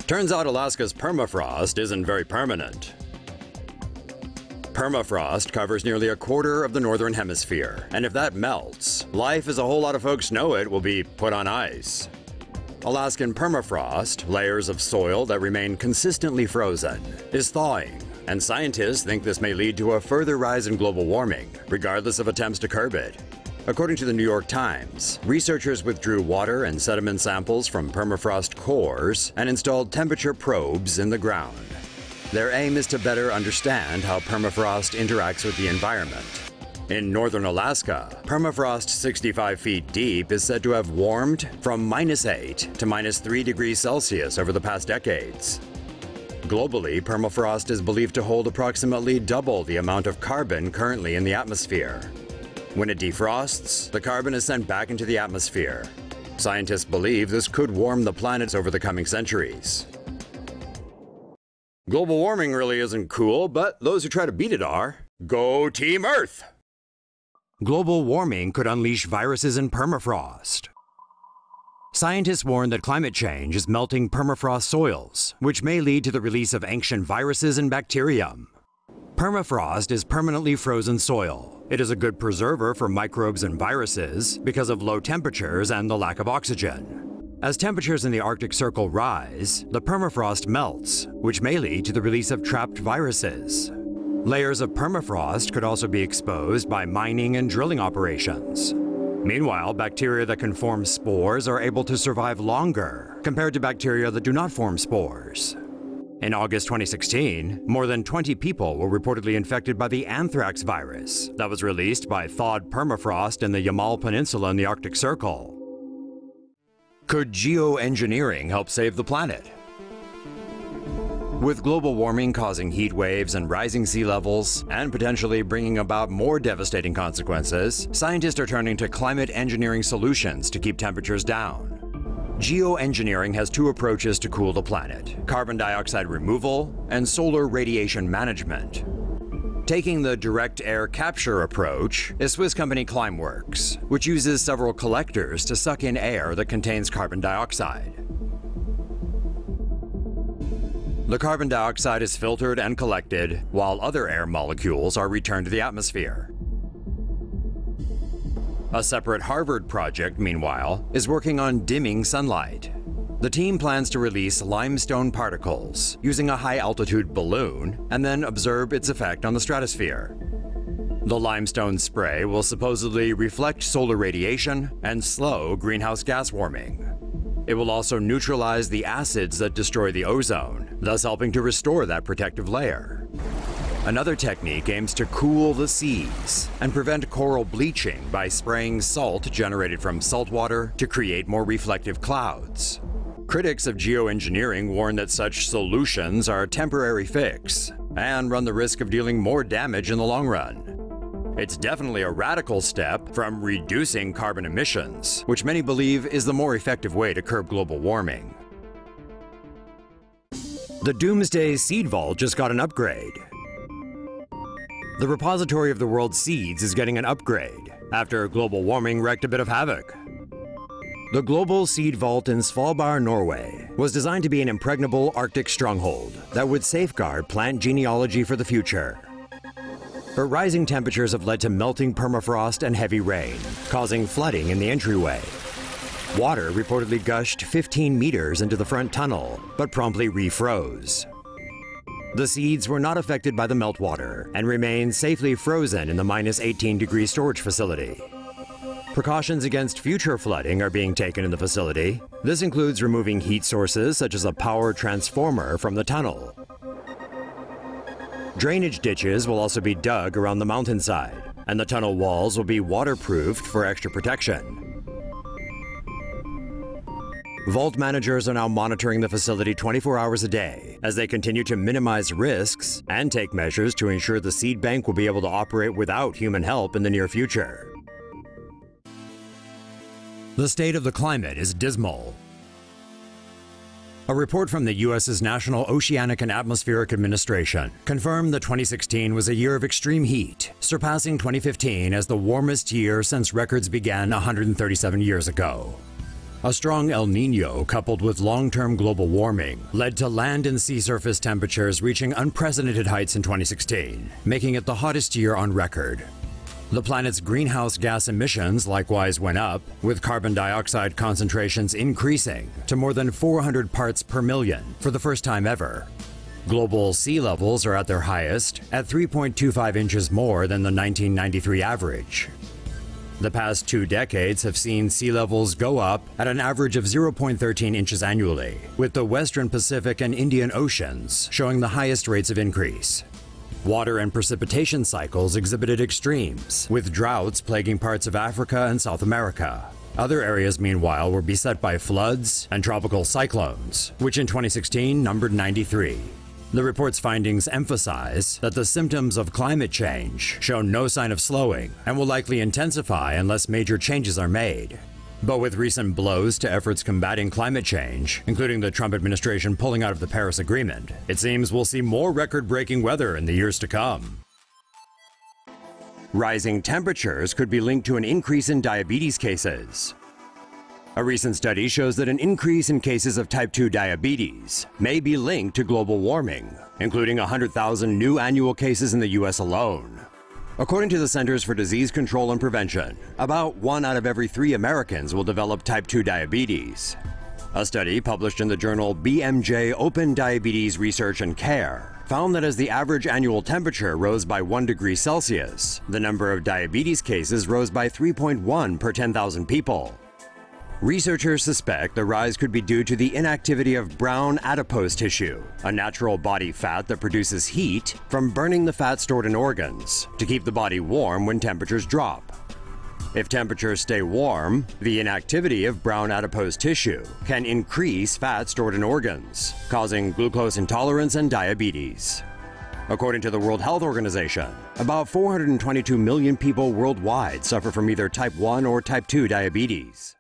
Turns out Alaska's permafrost isn't very permanent. Permafrost covers nearly a quarter of the northern hemisphere, and if that melts, life as a whole lot of folks know it will be put on ice. Alaskan permafrost, layers of soil that remain consistently frozen, is thawing, and scientists think this may lead to a further rise in global warming, regardless of attempts to curb it. According to the New York Times, researchers withdrew water and sediment samples from permafrost cores and installed temperature probes in the ground. Their aim is to better understand how permafrost interacts with the environment. In northern Alaska, permafrost 65 feet deep is said to have warmed from -8 to -3 degrees Celsius over the past decades. Globally, permafrost is believed to hold approximately double the amount of carbon currently in the atmosphere. When it defrosts, the carbon is sent back into the atmosphere. Scientists believe this could warm the planet over the coming centuries. Global warming really isn't cool, but those who try to beat it are. Go Team Earth! Global warming could unleash viruses in permafrost. Scientists warn that climate change is melting permafrost soils, which may lead to the release of ancient viruses and bacterium. Permafrost is permanently frozen soil. It is a good preserver for microbes and viruses because of low temperatures and the lack of oxygen. As temperatures in the Arctic Circle rise, the permafrost melts, which may lead to the release of trapped viruses. Layers of permafrost could also be exposed by mining and drilling operations. Meanwhile, bacteria that can form spores are able to survive longer compared to bacteria that do not form spores. In August 2016, more than 20 people were reportedly infected by the anthrax virus that was released by thawed permafrost in the Yamal Peninsula in the Arctic Circle. Could geoengineering help save the planet? With global warming causing heat waves and rising sea levels, and potentially bringing about more devastating consequences, scientists are turning to climate engineering solutions to keep temperatures down. Geoengineering has two approaches to cool the planet: carbon dioxide removal and solar radiation management. Taking the direct air capture approach is Swiss company Climeworks, which uses several collectors to suck in air that contains carbon dioxide. The carbon dioxide is filtered and collected, while other air molecules are returned to the atmosphere. A separate Harvard project, meanwhile, is working on dimming sunlight. The team plans to release limestone particles using a high-altitude balloon and then observe its effect on the stratosphere. The limestone spray will supposedly reflect solar radiation and slow greenhouse gas warming. It will also neutralize the acids that destroy the ozone, thus helping to restore that protective layer. Another technique aims to cool the seas and prevent coral bleaching by spraying salt generated from saltwater to create more reflective clouds. Critics of geoengineering warn that such solutions are a temporary fix and run the risk of dealing more damage in the long run. It's definitely a radical step from reducing carbon emissions, which many believe is the more effective way to curb global warming. The Doomsday Seed Vault just got an upgrade. The repository of the world's seeds is getting an upgrade after global warming wreaked a bit of havoc. The Global Seed Vault in Svalbard, Norway, was designed to be an impregnable Arctic stronghold that would safeguard plant genealogy for the future. But rising temperatures have led to melting permafrost and heavy rain, causing flooding in the entryway. Water reportedly gushed 15 meters into the front tunnel, but promptly refroze. The seeds were not affected by the meltwater and remain safely frozen in the -18-degree storage facility. Precautions against future flooding are being taken in the facility. This includes removing heat sources such as a power transformer from the tunnel. Drainage ditches will also be dug around the mountainside, and the tunnel walls will be waterproofed for extra protection. Vault managers are now monitoring the facility 24 hours a day as they continue to minimize risks and take measures to ensure the seed bank will be able to operate without human help in the near future. The state of the climate is dismal. A report from the U.S.'s National Oceanic and Atmospheric Administration confirmed that 2016 was a year of extreme heat, surpassing 2015 as the warmest year since records began 137 years ago. A strong El Niño, coupled with long-term global warming, led to land and sea surface temperatures reaching unprecedented heights in 2016, making it the hottest year on record. The planet's greenhouse gas emissions likewise went up, with carbon dioxide concentrations increasing to more than 400 parts per million for the first time ever. Global sea levels are at their highest, at 3.25 inches more than the 1993 average. The past 2 decades have seen sea levels go up at an average of 0.13 inches annually, with the Western Pacific and Indian Oceans showing the highest rates of increase. Water and precipitation cycles exhibited extremes, with droughts plaguing parts of Africa and South America. Other areas, meanwhile, were beset by floods and tropical cyclones, which in 2016 numbered 93. The report's findings emphasize that the symptoms of climate change show no sign of slowing and will likely intensify unless major changes are made. But with recent blows to efforts combating climate change, including the Trump administration pulling out of the Paris Agreement, it seems we'll see more record-breaking weather in the years to come. Rising temperatures could be linked to an increase in diabetes cases. A recent study shows that an increase in cases of type 2 diabetes may be linked to global warming, including 100,000 new annual cases in the U.S. alone. According to the Centers for Disease Control and Prevention, about 1 out of every 3 Americans will develop type 2 diabetes. A study published in the journal BMJ Open Diabetes Research and Care found that as the average annual temperature rose by 1 degree Celsius, the number of diabetes cases rose by 3.1 per 10,000 people. Researchers suspect the rise could be due to the inactivity of brown adipose tissue, a natural body fat that produces heat from burning the fat stored in organs to keep the body warm when temperatures drop. If temperatures stay warm, the inactivity of brown adipose tissue can increase fat stored in organs, causing glucose intolerance and diabetes. According to the World Health Organization, about 422 million people worldwide suffer from either type 1 or type 2 diabetes.